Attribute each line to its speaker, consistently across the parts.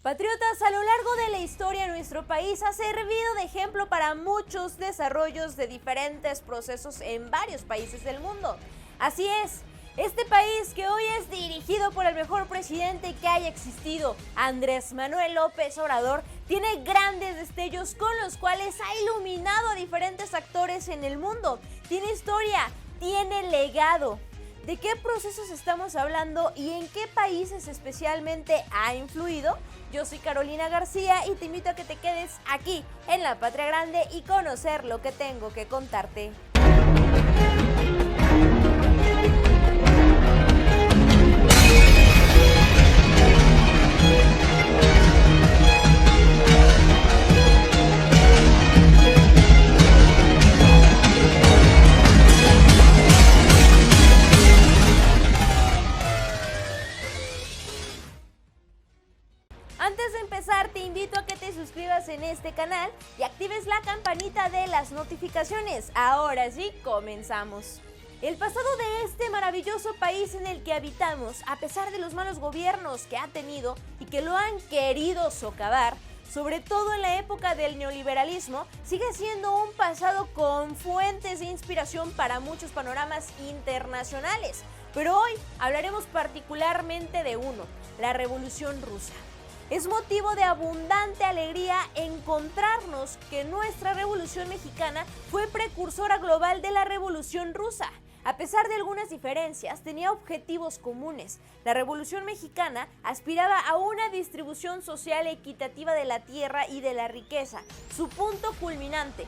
Speaker 1: Patriotas, a lo largo de la historia nuestro país ha servido de ejemplo para muchos desarrollos de diferentes procesos en varios países del mundo. Así es, este país que hoy es dirigido por el mejor presidente que haya existido, Andrés Manuel López Obrador, tiene grandes destellos con los cuales ha iluminado a diferentes actores en el mundo. Tiene historia, tiene legado. ¿De qué procesos estamos hablando y en qué países especialmente ha influido? Yo soy Carolina García y te invito a que te quedes aquí en La Patria Grande y conocer lo que tengo que contarte. Antes de empezar, te invito a que te suscribas en este canal y actives la campanita de las notificaciones. Ahora sí, comenzamos. El pasado de este maravilloso país en el que habitamos, a pesar de los malos gobiernos que ha tenido y que lo han querido socavar, sobre todo en la época del neoliberalismo, sigue siendo un pasado con fuentes de inspiración para muchos panoramas internacionales. Pero hoy hablaremos particularmente de uno, la Revolución Rusa. Es motivo de abundante alegría encontrarnos que nuestra Revolución Mexicana fue precursora global de la Revolución Rusa. A pesar de algunas diferencias, tenía objetivos comunes. La Revolución Mexicana aspiraba a una distribución social equitativa de la tierra y de la riqueza. Su punto culminante,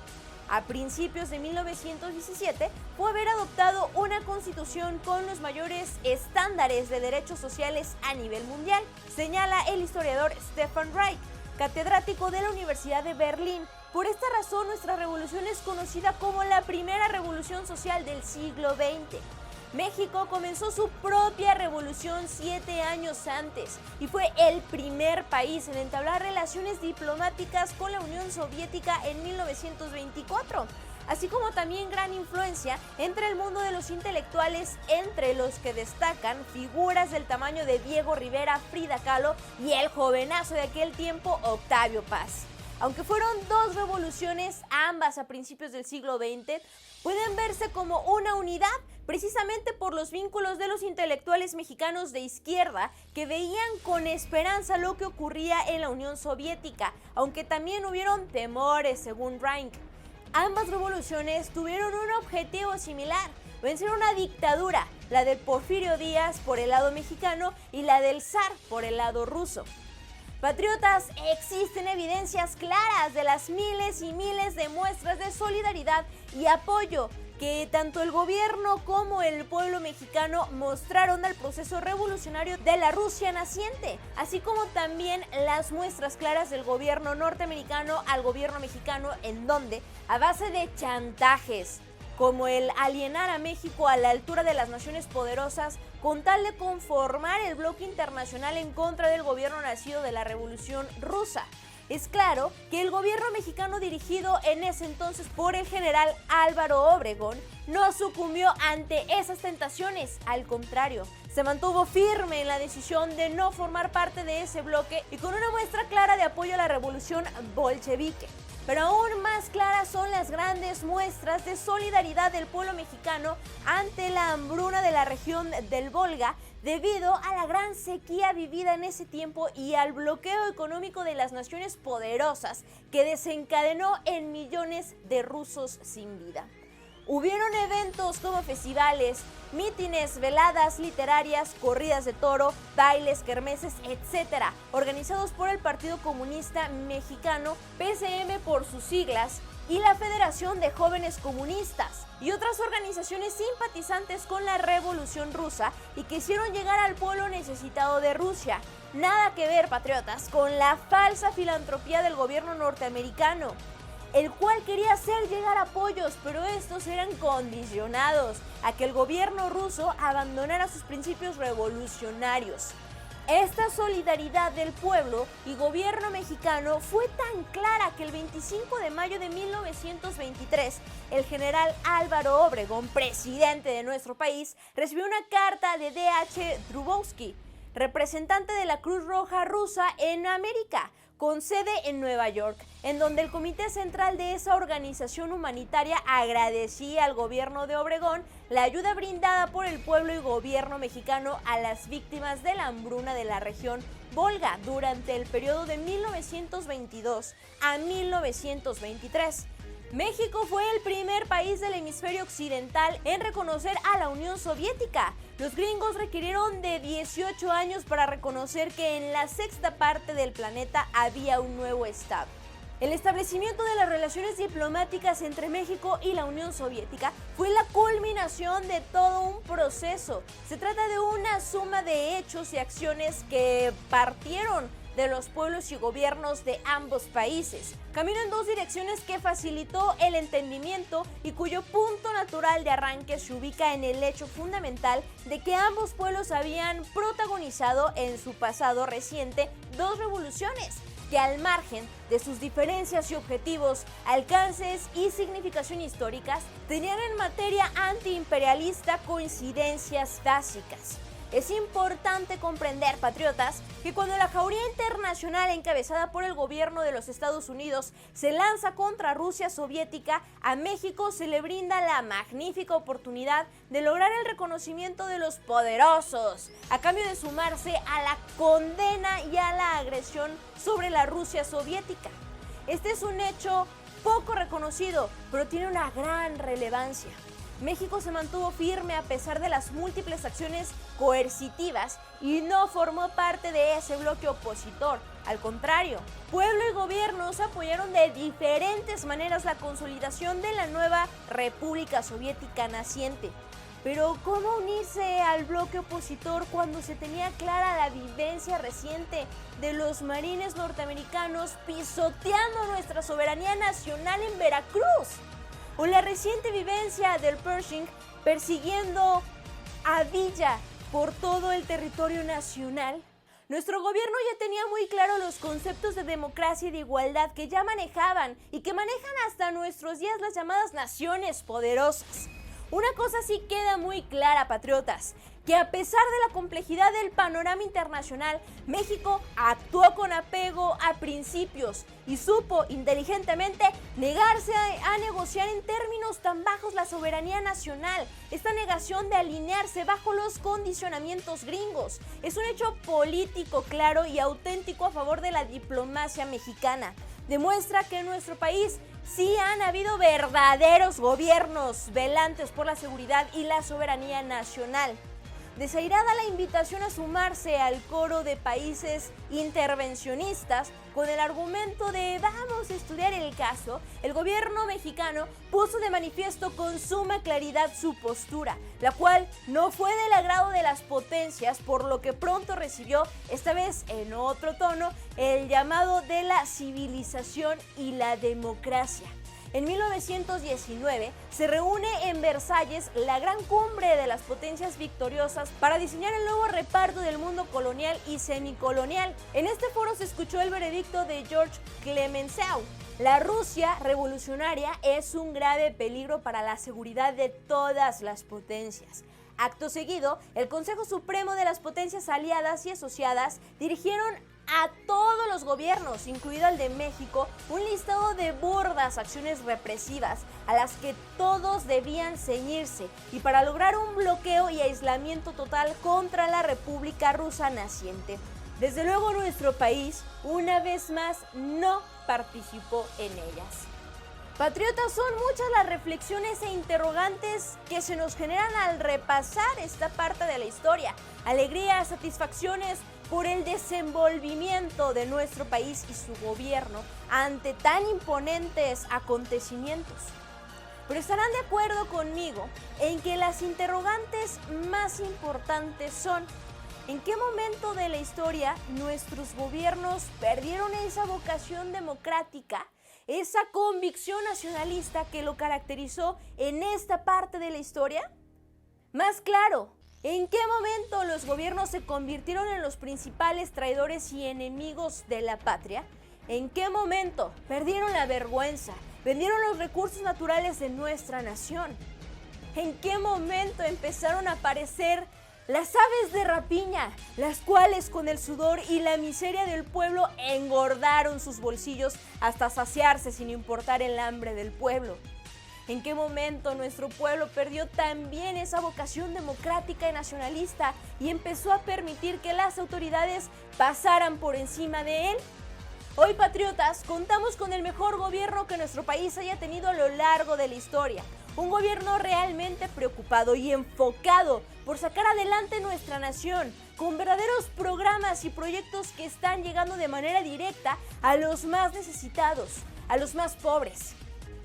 Speaker 1: a principios de 1917, fue haber adoptado una constitución con los mayores estándares de derechos sociales a nivel mundial, señala el historiador Stefan Reich, catedrático de la Universidad de Berlín. Por esta razón, nuestra revolución es conocida como la primera revolución social del siglo XX. México comenzó su propia revolución 7 años antes y fue el primer país en entablar relaciones diplomáticas con la Unión Soviética en 1924, así como también gran influencia entre el mundo de los intelectuales, entre los que destacan figuras del tamaño de Diego Rivera, Frida Kahlo y el jovenazo de aquel tiempo, Octavio Paz. Aunque fueron dos revoluciones, ambas a principios del siglo XX, pueden verse como una unidad precisamente por los vínculos de los intelectuales mexicanos de izquierda que veían con esperanza lo que ocurría en la Unión Soviética, aunque también hubieron temores, según Reich. Ambas revoluciones tuvieron un objetivo similar: vencer una dictadura, la del Porfirio Díaz por el lado mexicano y la del zar por el lado ruso. Patriotas, existen evidencias claras de las miles y miles de muestras de solidaridad y apoyo que tanto el gobierno como el pueblo mexicano mostraron al proceso revolucionario de la Rusia naciente, así como también las muestras claras del gobierno norteamericano al gobierno mexicano, en donde, a base de chantajes, como el alienar a México a la altura de las naciones poderosas, con tal de conformar el bloque internacional en contra del gobierno nacido de la Revolución Rusa. Es claro que el gobierno mexicano, dirigido en ese entonces por el general Álvaro Obregón, no sucumbió ante esas tentaciones. Al contrario, se mantuvo firme en la decisión de no formar parte de ese bloque y con una muestra clara de apoyo a la revolución bolchevique. Pero aún más claras son las grandes muestras de solidaridad del pueblo mexicano ante la hambruna de la región del Volga, debido a la gran sequía vivida en ese tiempo y al bloqueo económico de las naciones poderosas que desencadenó en millones de rusos sin vida. Hubieron eventos como festivales, mítines, veladas literarias, corridas de toro, bailes, kermeses, etc., organizados por el Partido Comunista Mexicano, PCM por sus siglas, y la Federación de Jóvenes Comunistas, y otras organizaciones simpatizantes con la Revolución Rusa y que hicieron llegar al pueblo necesitado de Rusia. Nada que ver, patriotas, con la falsa filantropía del gobierno norteamericano, el cual quería hacer llegar apoyos, pero estos eran condicionados a que el gobierno ruso abandonara sus principios revolucionarios. Esta solidaridad del pueblo y gobierno mexicano fue tan clara que el 25 de mayo de 1923, el general Álvaro Obregón, presidente de nuestro país, recibió una carta de D.H. Dubovsky, representante de la Cruz Roja rusa en América, con sede en Nueva York, en donde el Comité Central de esa organización humanitaria agradecía al gobierno de Obregón la ayuda brindada por el pueblo y gobierno mexicano a las víctimas de la hambruna de la región Volga durante el periodo de 1922 a 1923. México fue el primer país del hemisferio occidental en reconocer a la Unión Soviética. Los gringos requirieron de 18 años para reconocer que en la sexta parte del planeta había un nuevo estado. El establecimiento de las relaciones diplomáticas entre México y la Unión Soviética fue la culminación de todo un proceso. Se trata de una suma de hechos y acciones que partieron de los pueblos y gobiernos de ambos países. Camino en dos direcciones que facilitó el entendimiento y cuyo punto natural de arranque se ubica en el hecho fundamental de que ambos pueblos habían protagonizado en su pasado reciente dos revoluciones, que al margen de sus diferencias y objetivos, alcances y significación históricas, tenían en materia antiimperialista coincidencias básicas. Es importante comprender, patriotas, que cuando la jauría internacional encabezada por el gobierno de los Estados Unidos se lanza contra Rusia soviética, a México se le brinda la magnífica oportunidad de lograr el reconocimiento de los poderosos, a cambio de sumarse a la condena y a la agresión sobre la Rusia soviética. Este es un hecho poco reconocido, pero tiene una gran relevancia. México se mantuvo firme a pesar de las múltiples acciones coercitivas y no formó parte de ese bloque opositor. Al contrario, pueblo y gobiernos apoyaron de diferentes maneras la consolidación de la nueva República Soviética naciente. Pero ¿cómo unirse al bloque opositor cuando se tenía clara la vivencia reciente de los marines norteamericanos pisoteando nuestra soberanía nacional en Veracruz? O la reciente vivencia del Pershing persiguiendo a Villa por todo el territorio nacional. Nuestro gobierno ya tenía muy claro los conceptos de democracia y de igualdad que ya manejaban y que manejan hasta nuestros días las llamadas naciones poderosas. Una cosa sí queda muy clara, patriotas, que a pesar de la complejidad del panorama internacional, México actuó con apego a principios y supo inteligentemente negarse a negociar en términos tan bajos la soberanía nacional. Esta negación de alinearse bajo los condicionamientos gringos es un hecho político claro y auténtico a favor de la diplomacia mexicana. Demuestra que en nuestro país sí han habido verdaderos gobiernos velantes por la seguridad y la soberanía nacional. Desairada la invitación a sumarse al coro de países intervencionistas con el argumento de vamos a estudiar el caso, el gobierno mexicano puso de manifiesto con suma claridad su postura, la cual no fue del agrado de las potencias, por lo que pronto recibió, esta vez en otro tono, el llamado de la civilización y la democracia. En 1919 se reúne en Versalles la gran cumbre de las potencias victoriosas para diseñar el nuevo reparto del mundo colonial y semicolonial. En este foro se escuchó el veredicto de George Clemenceau: la Rusia revolucionaria es un grave peligro para la seguridad de todas las potencias. Acto seguido, el Consejo Supremo de las Potencias Aliadas y Asociadas dirigieron a todos los gobiernos, incluido el de México, un listado de burdas acciones represivas a las que todos debían ceñirse y para lograr un bloqueo y aislamiento total contra la República Rusa naciente. Desde luego nuestro país, una vez más, no participó en ellas. Patriotas, son muchas las reflexiones e interrogantes que se nos generan al repasar esta parte de la historia. Alegrías, satisfacciones por el desenvolvimiento de nuestro país y su gobierno ante tan imponentes acontecimientos. Pero estarán de acuerdo conmigo en que las interrogantes más importantes son: ¿en qué momento de la historia nuestros gobiernos perdieron esa vocación democrática, esa convicción nacionalista que lo caracterizó en esta parte de la historia? Más claro, ¿en qué momento los gobiernos se convirtieron en los principales traidores y enemigos de la patria? ¿En qué momento perdieron la vergüenza, vendieron los recursos naturales de nuestra nación? ¿En qué momento empezaron a aparecer Las aves de rapiña, las cuales con el sudor y la miseria del pueblo engordaron sus bolsillos hasta saciarse sin importar el hambre del pueblo. ¿En qué momento nuestro pueblo perdió también esa vocación democrática y nacionalista y empezó a permitir que las autoridades pasaran por encima de él? Hoy, patriotas, contamos con el mejor gobierno que nuestro país haya tenido a lo largo de la historia. Un gobierno realmente preocupado y enfocado por sacar adelante nuestra nación, con verdaderos programas y proyectos que están llegando de manera directa a los más necesitados, a los más pobres,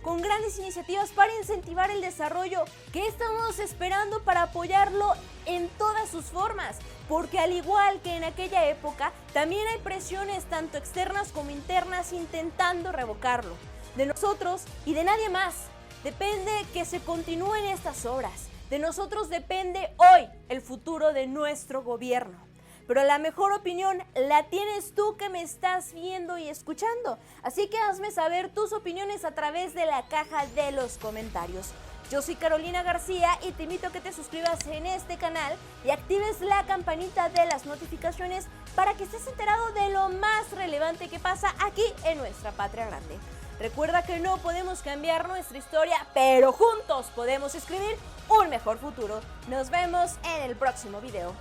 Speaker 1: con grandes iniciativas para incentivar el desarrollo. ¿Qué estamos esperando para apoyarlo en todas sus formas? Porque al igual que en aquella época, también hay presiones tanto externas como internas intentando revocarlo. De nosotros y de nadie más depende que se continúen estas obras. De nosotros depende hoy el futuro de nuestro gobierno. Pero la mejor opinión la tienes tú que me estás viendo y escuchando. Así que hazme saber tus opiniones a través de la caja de los comentarios. Yo soy Carolina García y te invito a que te suscribas en este canal y actives la campanita de las notificaciones para que estés enterado de lo más relevante que pasa aquí en nuestra patria grande. Recuerda que no podemos cambiar nuestra historia, pero juntos podemos escribir un mejor futuro. Nos vemos en el próximo video.